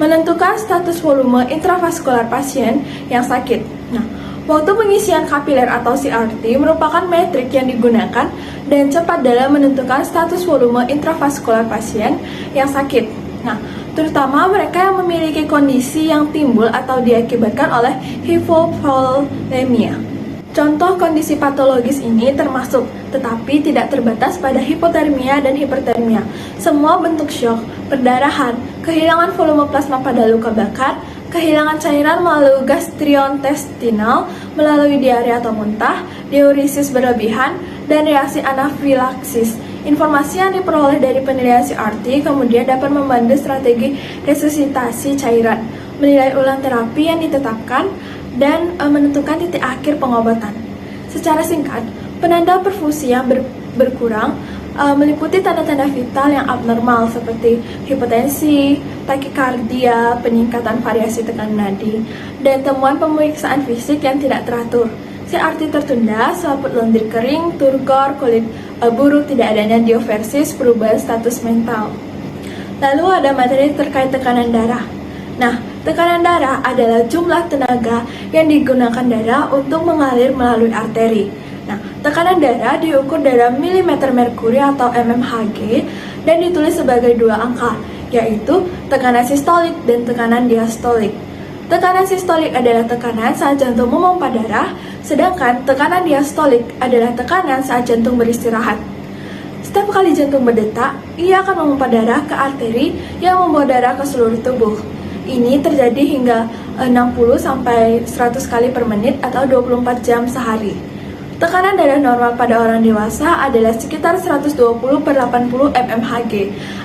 menentukan status volume intravaskular pasien yang sakit. Nah, waktu pengisian kapiler atau CRT merupakan metrik yang digunakan dan cepat dalam menentukan status volume intravaskular pasien yang sakit. Nah, terutama mereka yang memiliki kondisi yang timbul atau diakibatkan oleh hipovolemia. Contoh kondisi patologis ini termasuk, tetapi tidak terbatas pada hipotermia dan hipertermia. Semua bentuk syok, perdarahan, kehilangan volume plasma pada luka bakar, kehilangan cairan melalui gastrointestinal, melalui diare atau muntah, diuresis berlebihan, dan reaksi anafilaksis. Informasi yang diperoleh dari penilaian CRT kemudian dapat membantu strategi resusitasi cairan, menilai ulang terapi yang ditetapkan, dan menentukan titik akhir pengobatan. Secara singkat, penanda perfusi yang berkurang meliputi tanda-tanda vital yang abnormal seperti hipotensi, takikardia, peningkatan variasi tekanan nadi, dan temuan pemeriksaan fisik yang tidak teratur. CRT tertunda, selaput lendir kering, turgor, kulit buruk, tidak adanya dioversis, perubahan status mental. Lalu ada materi terkait tekanan darah. Nah, tekanan darah adalah jumlah tenaga yang digunakan darah untuk mengalir melalui arteri. Nah, tekanan darah diukur dalam milimeter merkuri atau mmHg dan ditulis sebagai dua angka, yaitu tekanan sistolik dan tekanan diastolik. Tekanan sistolik adalah tekanan saat jantung memompa darah, sedangkan tekanan diastolik adalah tekanan saat jantung beristirahat. Setiap kali jantung berdetak, ia akan memompa darah ke arteri yang membawa darah ke seluruh tubuh. Ini terjadi hingga 60-100 kali per menit atau 24 jam sehari. Tekanan darah normal pada orang dewasa adalah sekitar 120/80 mmHg.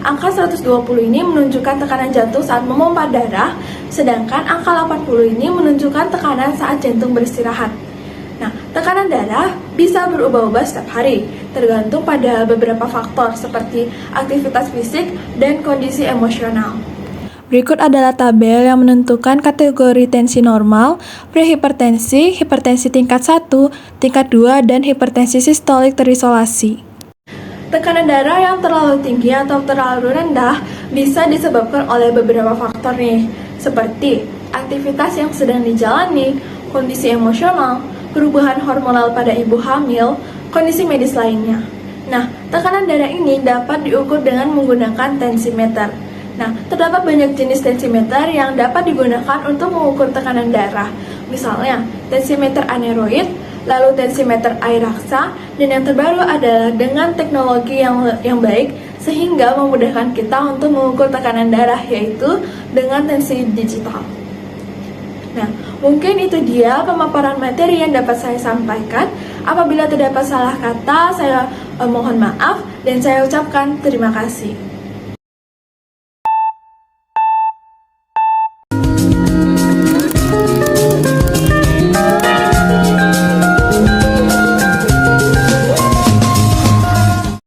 Angka 120 ini menunjukkan tekanan jantung saat memompa darah, sedangkan angka 80 ini menunjukkan tekanan saat jantung beristirahat. Nah, tekanan darah bisa berubah-ubah setiap hari, tergantung pada beberapa faktor seperti aktivitas fisik dan kondisi emosional. Berikut adalah tabel yang menentukan kategori tensi normal, prehipertensi, hipertensi tingkat 1, tingkat 2, dan hipertensi sistolik terisolasi. Tekanan darah yang terlalu tinggi atau terlalu rendah bisa disebabkan oleh beberapa faktor nih, seperti aktivitas yang sedang dijalani, kondisi emosional, perubahan hormonal pada ibu hamil, kondisi medis lainnya. Nah, tekanan darah ini dapat diukur dengan menggunakan tensimeter. Nah, terdapat banyak jenis tensimeter yang dapat digunakan untuk mengukur tekanan darah. Misalnya, tensimeter aneroid, lalu tensimeter air raksa, dan yang terbaru adalah dengan teknologi yang baik sehingga memudahkan kita untuk mengukur tekanan darah, yaitu dengan tensi digital. Nah, mungkin itu dia pemaparan materi yang dapat saya sampaikan. Apabila terdapat salah kata, saya mohon maaf dan saya ucapkan terima kasih.